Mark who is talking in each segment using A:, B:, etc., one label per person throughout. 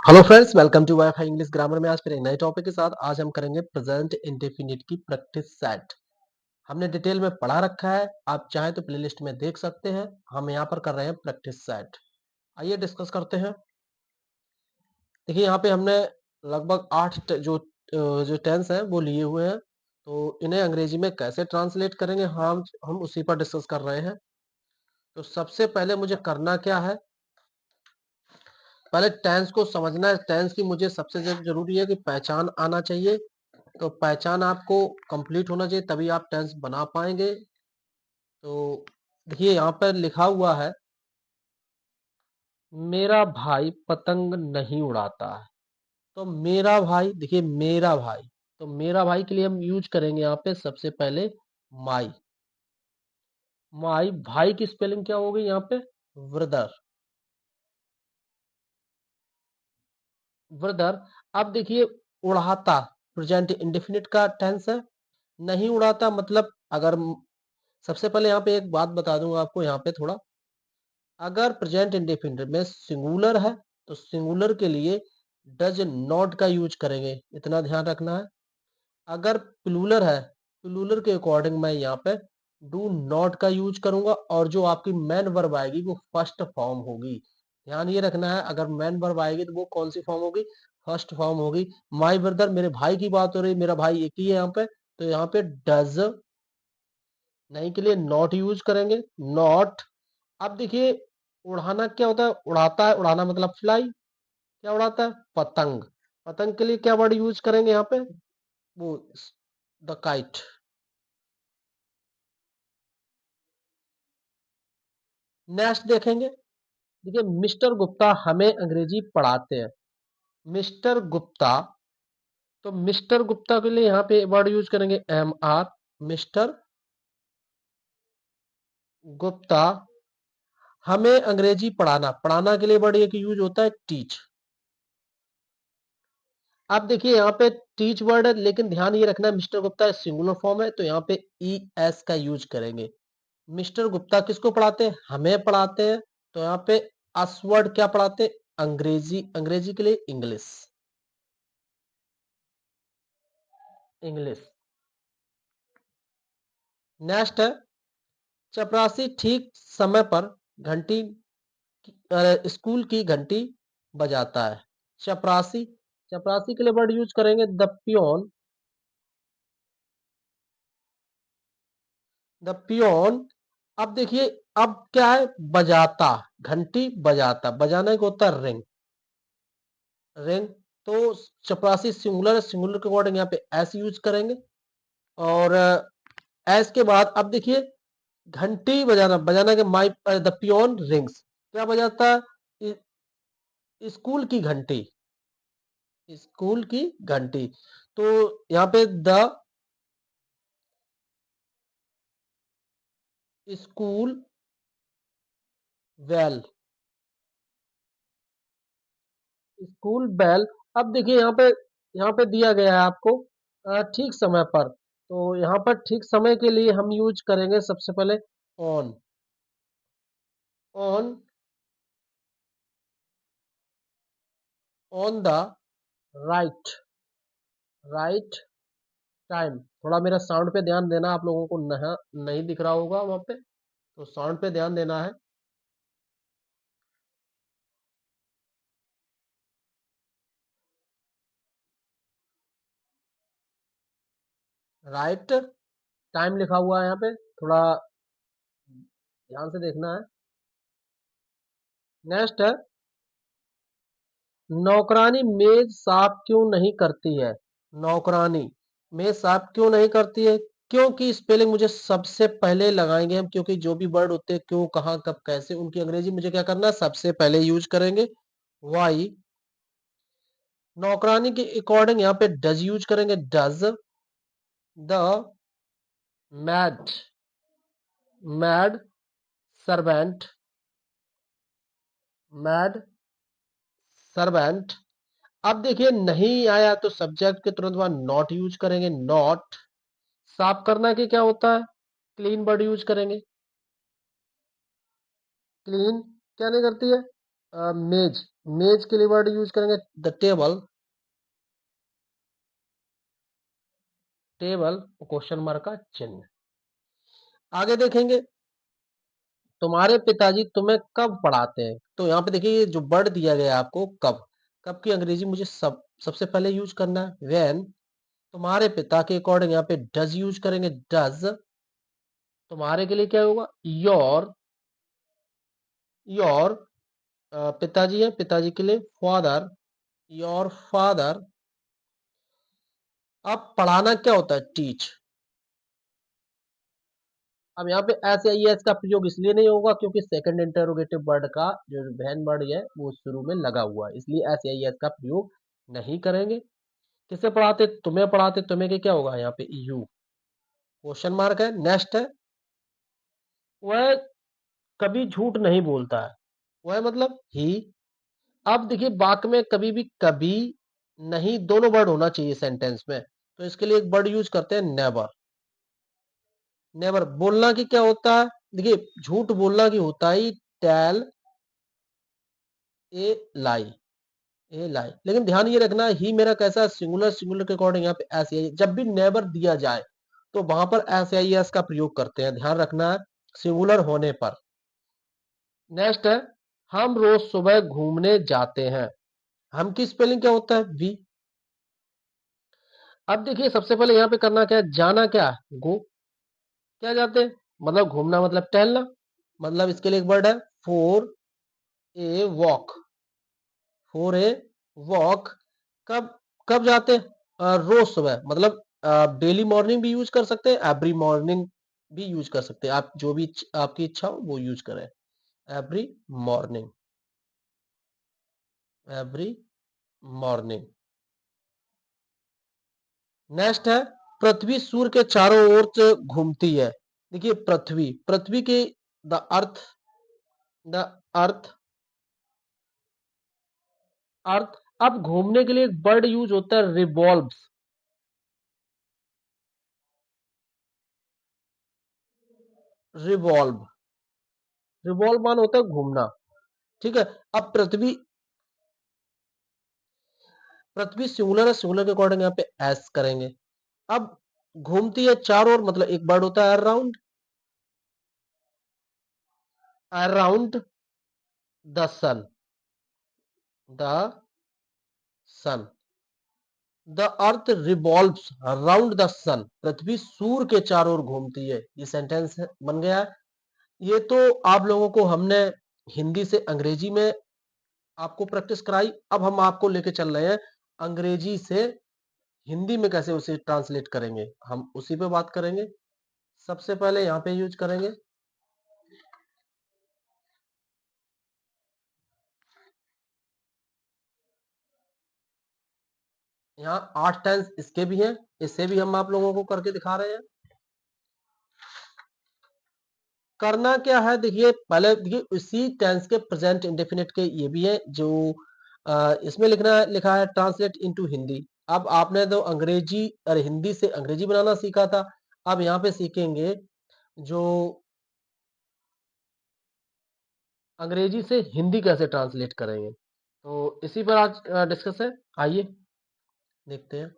A: Hello friends, welcome to WiFi English grammar में। आज फिर एक नए टॉपिक के साथ आज हम करेंगे प्रेजेंट इंडेफिनिट की प्रैक्टिस सेट। हमने डिटेल में पढ़ा रखा है, आप चाहें तो प्लेलिस्ट में देख सकते हैं। हम यहाँ पर कर रहे हैं प्रैक्टिस सेट। आइए डिस्कस करते हैं। देखिए यहाँ पे हमने लगभग जो टेंस है वो लिए हुए हैं, तो इन्हें अंग्रेजी में कैसे ट्रांसलेट करेंगे हम उसी पर डिस्कस कर रहे हैं। तो सबसे पहले मुझे करना क्या है, पहले टेंस को समझना है। टेंस की मुझे सबसे जरूरी है कि पहचान आना चाहिए। तो पहचान आपको कंप्लीट होना चाहिए, तभी आप टेंस बना पाएंगे। तो देखिए यहाँ पर लिखा हुआ है, मेरा भाई पतंग नहीं उड़ाता है। तो मेरा भाई, देखिए मेरा भाई, तो मेरा भाई के लिए हम यूज करेंगे यहाँ पे सबसे पहले माई। माई भाई की स्पेलिंग क्या होगी यहाँ पे? ब्रदर। ब्रदर। अब देखिए उड़ाता प्रेजेंट इंडेफिनिट का टेंस है। नहीं उड़ाता मतलब सबसे पहले यहाँ पे एक बात बता दूंगा आपको, यहाँ पे थोड़ा, अगर प्रेजेंट इंडेफिनिट में सिंगुलर है तो सिंगुलर के लिए डज नॉट का यूज करेंगे, इतना ध्यान रखना है। अगर प्लूरल है, प्लूरल के अकॉर्डिंग मैं यहाँ पे डू नॉट का यूज करूंगा, और जो आपकी मेन वर्ब आएगी वो फर्स्ट फॉर्म होगी। ध्यान ये रखना है, अगर मेन वर्ब आएगी तो वो कौन सी फॉर्म होगी? फर्स्ट फॉर्म होगी। माई ब्रदर, मेरे भाई की बात हो रही है, मेरा भाई एक ही है यहाँ पे, तो यहाँ पे डज नहीं के लिए नॉट यूज करेंगे, नॉट। अब देखिए उड़ाना क्या होता है? उड़ाता है, उड़ाना मतलब फ्लाई। क्या उड़ाता है? पतंग। पतंग के लिए क्या वर्ड यूज करेंगे यहाँ पे? वो द काइट। नेक्स्ट देखेंगे। देखिए मिस्टर गुप्ता हमें अंग्रेजी पढ़ाते हैं। मिस्टर गुप्ता, तो मिस्टर गुप्ता के लिए यहाँ पे वर्ड यूज करेंगे एम आर। मिस्टर गुप्ता हमें अंग्रेजी पढ़ाना, पढ़ाना के लिए वर्ड एक यूज होता है टीच। अब देखिए यहाँ पे टीच वर्ड है, लेकिन ध्यान ये रखना है मिस्टर गुप्ता सिंगुलर फॉर्म है, तो यहाँ पे ई एस का यूज करेंगे। मिस्टर गुप्ता किसको पढ़ाते हैं? हमें पढ़ाते हैं, तो यहाँ पे अस वर्ड क्या पढ़ाते हैं? अंग्रेजी। अंग्रेजी के लिए इंग्लिश। इंग्लिश। नेक्स्ट है, चपरासी ठीक समय पर घंटी स्कूल की घंटी बजाता है। चपरासी। चपरासी के लिए वर्ड यूज करेंगे द पियोन। The peon. अब देखिए, अब क्या है? बजाता, घंटी बजाता, बजाना एक होता है रिंग। रिंग। तो चपरासी सिंगुलर है, सिंगुलर के अकॉर्डिंग यहाँ पे एस यूज करेंगे। और एस के बाद अब देखिए घंटी बजाना, बजाना के माई द पियोन रिंग्स। क्या बजाता है? स्कूल की घंटी। स्कूल की घंटी। तो यहाँ पे the school bell. School bell. अब देखिए यहाँ पे दिया गया है आपको ठीक समय पर, तो यहाँ पर ठीक समय के लिए हम यूज करेंगे सबसे पहले on. On. On the right. Right time. थोड़ा मेरा साउंड पे ध्यान देना, आप लोगों को नहीं दिख रहा होगा वहां पे, तो साउंड पे ध्यान देना है। राइट टाइम लिखा हुआ है यहाँ पे, थोड़ा ध्यान से देखना है। नेक्स्ट है, नौकरानी मेज साफ क्यों नहीं करती है? नौकरानी मेज साफ क्यों नहीं करती है? क्योंकि स्पेलिंग मुझे सबसे पहले लगाएंगे हम, क्योंकि जो भी वर्ड होते हैं क्यों, कहाँ, कब, कैसे, उनकी अंग्रेजी मुझे क्या करना है? सबसे पहले यूज करेंगे वाई। नौकरानी के अकॉर्डिंग यहाँ पे डज यूज करेंगे, does the mad. Mad servant. Mad servant. अब देखिए नहीं आया तो सब्जेक्ट के तुरंत बाद नॉट यूज करेंगे, नॉट। साफ करना के क्या होता है? क्लीन वर्ड यूज करेंगे। क्लीन क्या नहीं करती है? मेज। मेज के लिए वर्ड यूज करेंगे the table, table question mark का चिन्ह। आगे देखेंगे तुम्हारे पिताजी तुम्हें कब पढ़ाते हैं, तो यहाँ पे देखिए जो वर्ड दिया गया है आपको कब, कब की अंग्रेजी मुझे सबसे पहले यूज करना है व्हेन। तुम्हारे पिता के अकॉर्डिंग यहाँ पे डज यूज करेंगे डज। तुम्हारे के लिए क्या होगा योर, योर पिताजी है, पिताजी के लिए फादर, योर फादर। अब पढ़ाना क्या होता है टीच। अब यहाँ पे एस या एस का प्रयोग इसलिए नहीं होगा क्योंकि सेकंड इंटरोगेटिव वर्ड का जो वैन वर्ड है वो शुरू में लगा हुआ है, इसलिए एस या एस का प्रयोग नहीं करेंगे। किसे पढ़ाते, तुम्हें पढ़ाते, तुम्हें के क्या होगा यहाँ पे यू, क्वेश्चन मार्क है। नेक्स्ट है वह कभी झूठ नहीं बोलता है, वह मतलब ही। अब देखिए वाक्य में कभी भी कभी नहीं दोनों वर्ड होना चाहिए सेंटेंस में, तो इसके लिए एक वर्ड यूज करते हैं नेवर। नेवर बोलना की क्या होता है, देखिए झूठ बोलना की होता है टेल ए लाई, ए लाई। लेकिन ध्यान ये रखना ही मेरा कैसा सिंगुलर, सिंगुलर के अकॉर्डिंग यहाँ पे एस आई, जब भी नेवर दिया जाए तो वहां पर एस आई एस का प्रयोग करते हैं, ध्यान रखना है सिंगुलर होने पर। नेक्स्ट है हम रोज सुबह घूमने जाते हैं, हम की स्पेलिंग क्या होता है वी। अब देखिए सबसे पहले यहाँ पे करना क्या है, जाना क्या है गो, क्या जाते हैं मतलब घूमना मतलब टहलना, मतलब इसके लिए एक वर्ड है four a walk, four a walk. कब, कब जाते हैं रोज सुबह, मतलब डेली मॉर्निंग भी यूज कर सकते हैं, एवरी मॉर्निंग भी यूज कर सकते हैं, आप जो भी आपकी इच्छा हो वो यूज करें, every morning, every morning. Next है पृथ्वी सूर्य के चारों ओर से घूमती है। देखिए पृथ्वी, पृथ्वी के द अर्थ, द अर्थ, अर्थ। अब घूमने के लिए एक वर्ड यूज होता है रिवॉल्व्स, रिवॉल्व, रिवॉल्व मान होता है घूमना, ठीक है। अब पृथ्वी, पृथ्वी सिंगुलर है, सिंगुलर के अकॉर्डिंग यहाँ पे एस करेंगे। अब घूमती है चारों ओर, मतलब एक वर्ड होता है around, around the sun, the sun, the earth revolves around the sun, पृथ्वी सूर्य के चारों ओर घूमती है, ये सेंटेंस बन गया है। ये तो आप लोगों को हमने हिंदी से अंग्रेजी में आपको प्रैक्टिस कराई, अब हम आपको लेके चल रहे हैं अंग्रेजी से हिंदी में कैसे उसे ट्रांसलेट करेंगे, हम उसी पे बात करेंगे। सबसे पहले यहाँ पे यूज करेंगे, यहाँ 8 टेंस इसके भी हैं, इससे भी हम आप लोगों को करके दिखा रहे हैं। करना क्या है देखिए, पहले देखिए इसी टेंस के प्रेजेंट इंडेफिनिट के ये भी है जो इसमें लिखना लिखा है ट्रांसलेट इनटू हिंदी। अब आपने तो अंग्रेजी और हिंदी से अंग्रेजी बनाना सीखा था, अब यहाँ पे सीखेंगे जो अंग्रेजी से हिंदी कैसे ट्रांसलेट करेंगे, तो इसी पर आज डिस्कस है। आइए देखते हैं।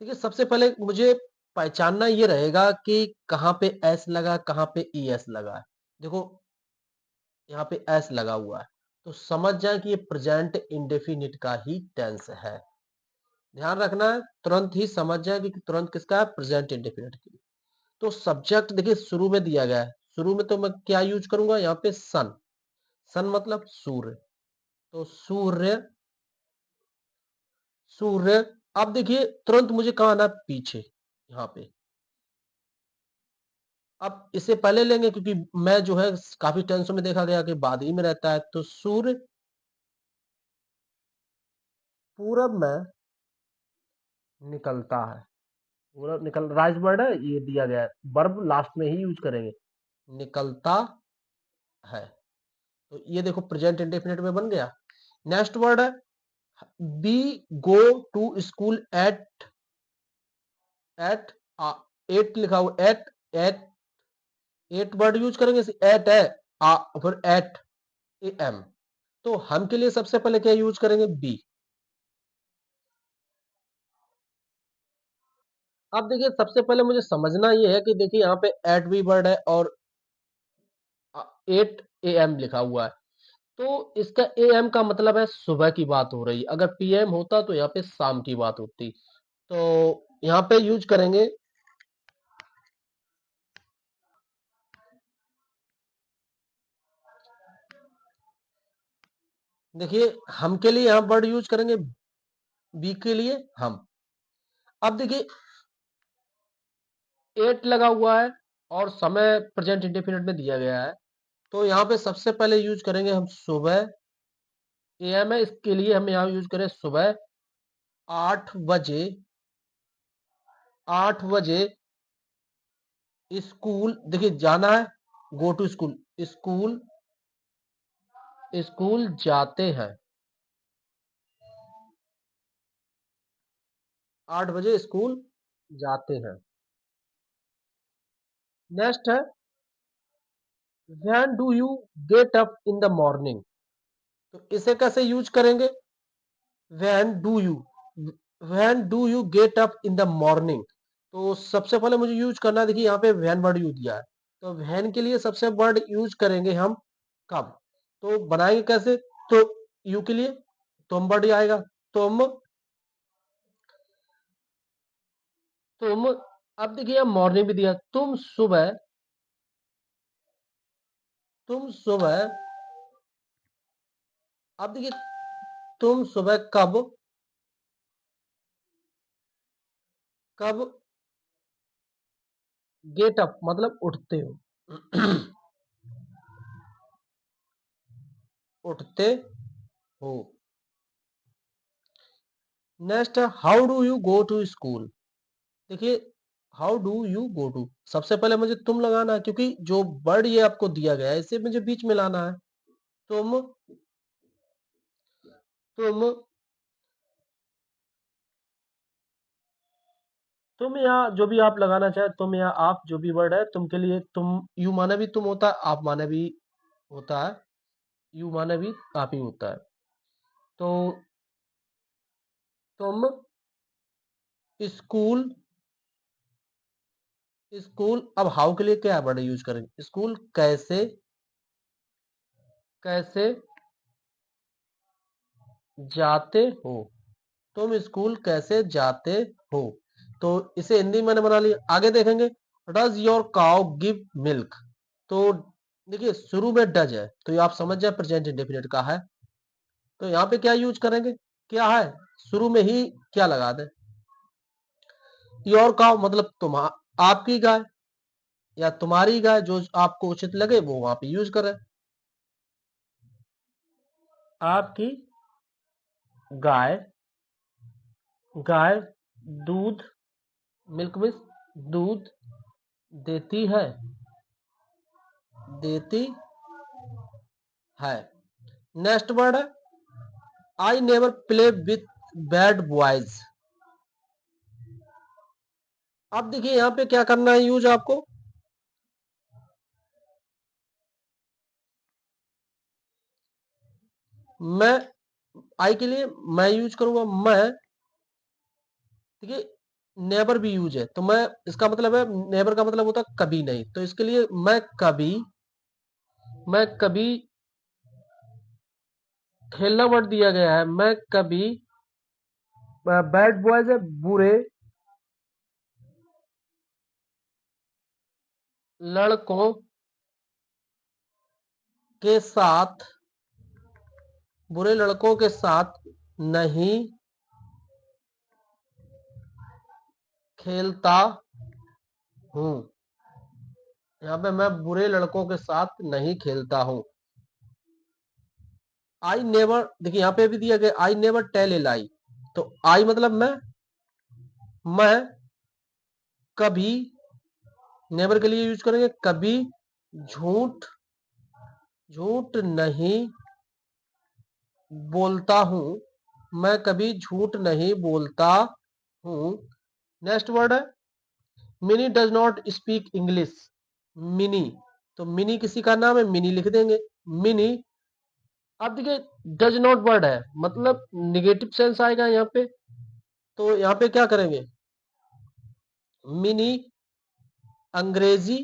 A: देखिए सबसे पहले मुझे पहचानना ये रहेगा कि कहाँ पे एस लगा, कहाँ पे ई एस लगा है। देखो यहाँ पे एस लगा हुआ है, तो समझ जाए कि ये प्रेजेंट इंडेफिनिट का ही टेंस है। ध्यान रखना है, तुरंत ही समझ जाए कि तुरंत किसका है, प्रेजेंट इंडेफिनिट की। तो सब्जेक्ट देखिए शुरू में दिया गया है, शुरू में तो मैं क्या यूज करूंगा यहाँ पे सन, सन मतलब सूर्य, तो सूर्य, सूर्य। अब देखिए तुरंत मुझे कहा आना पीछे यहाँ पे, अब इसे पहले लेंगे क्योंकि मैं जो है काफी टेंसों में देखा गया कि बाद ही में रहता है, तो सूर्य पूरब में निकलता है, पूरब निकल राइज वर्ड है, ये दिया गया है, वर्ब लास्ट में ही यूज करेंगे, निकलता है। तो ये देखो प्रेजेंट इंडेफिनिट में बन गया। नेक्स्ट वर्ड है be go to school at, at, at लिखा हुआ at, at, at word use करेंगे, एट है फिर एट ए एम, तो हम के लिए सबसे पहले क्या यूज करेंगे, बी। अब देखिए सबसे पहले मुझे समझना ये है कि देखिए यहाँ पे एट वी वर्ड है और 8 AM लिखा हुआ है, तो इसका AM का मतलब है सुबह की बात हो रही। अगर PM होता तो यहाँ पे शाम की बात होती। तो यहाँ पे यूज करेंगे, देखिए हम के लिए यहाँ वर्ड यूज करेंगे, बी के लिए हम। अब देखिए 8 लगा हुआ है और समय प्रेजेंट इंडेफिनिट में दिया गया है, तो यहाँ पे सबसे पहले यूज करेंगे हम सुबह। AM है, इसके लिए हम यहाँ यूज करें सुबह 8 बजे। 8 बजे स्कूल, देखिए जाना है, go to school, school, school जाते हैं। 8 बजे स्कूल जाते हैं। नेक्स्ट है, when do you get up in the morning. तो इसे कैसे यूज करेंगे, when do you, when do you get up in the morning. तो सबसे पहले मुझे यूज करना है, देखिए यहाँ पे व्हेन वर्ड यूज दिया है, तो व्हेन के लिए सबसे वर्ड यूज करेंगे हम कब। तो बनाएंगे कैसे, तो यू के लिए तुम वर्ड आएगा, तुम। तुम, अब देखिए मॉर्निंग भी दिया, तुम सुबह, तुम सुबह। अब देखिए तुम सुबह कब, कब गेट अप मतलब उठते हो। उठते हो। नेक्स्ट है, how do you go to school. देखिए how do you go to, सबसे पहले मुझे तुम लगाना है, क्योंकि जो वर्ड ये आपको दिया गया है इसे मुझे बीच में लाना है। तुम, तुम, तुम या जो भी आप लगाना चाहे, तुम या आप, जो भी वर्ड है तुम के लिए, तुम यू माना भी तुम होता है, आप माना भी होता है, यू माना भी आप ही होता है। तो तुम स्कूल, स्कूल, अब हाउ के लिए क्या वर्ड यूज करेंगे, स्कूल कैसे, कैसे जाते हो। तुम स्कूल कैसे जाते हो। तो इसे हिंदी में मैंने बना लिया, आगे देखेंगे, does your cow give milk. तो देखिए शुरू में डज है, तो ये आप समझ जाए प्रेजेंट इंडेफिनिट का है। तो यहाँ पे क्या यूज करेंगे, क्या है, शुरू में ही क्या लगा दे, योर काउ मतलब तुम, आपकी गाय या तुम्हारी गाय, जो आपको उचित लगे वो वहां पे यूज करें। आपकी गाय, गाय दूध, मिल्क मिस, दूध देती है, देती है। नेक्स्ट वर्ड है, I never play with bad boys. अब देखिए यहाँ पे क्या करना है यूज आपको, मैं, आई के लिए मैं यूज करूंगा मैं। देखिए नेवर भी यूज है, तो मैं, इसका मतलब है नेवर का मतलब होता है कभी नहीं, तो इसके लिए मैं कभी, मैं कभी, खेलना वर्ड दिया गया है, मैं कभी, बैड बॉयज है बुरे लड़कों के साथ, बुरे लड़कों के साथ नहीं खेलता हूं। यहाँ पे मैं बुरे लड़कों के साथ नहीं खेलता हूं। आई नेवर, देखिए यहाँ पे भी दिया गया, आई नेवर टेल ए लाई। तो आई मतलब मैं कभी, नेवर के लिए यूज करेंगे कभी, झूठ, झूठ नहीं बोलता हूं, मैं कभी झूठ नहीं बोलता हूं। नेक्स्ट वर्ड है, mini does not speak English. Mini, तो मिनी किसी का नाम है, मिनी लिख देंगे, मिनी अब देखिए डज नॉट वर्ड है, मतलब निगेटिव सेंस आएगा यहाँ पे, तो यहाँ पे क्या करेंगे, मिनी अंग्रेजी,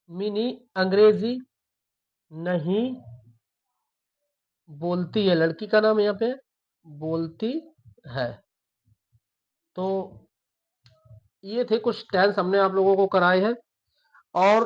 A: मिनी अंग्रेजी नहीं बोलती है, लड़की का नाम यहाँ पे बोलती है। तो ये थे कुछ टेंस हमने आप लोगों को कराए हैं। और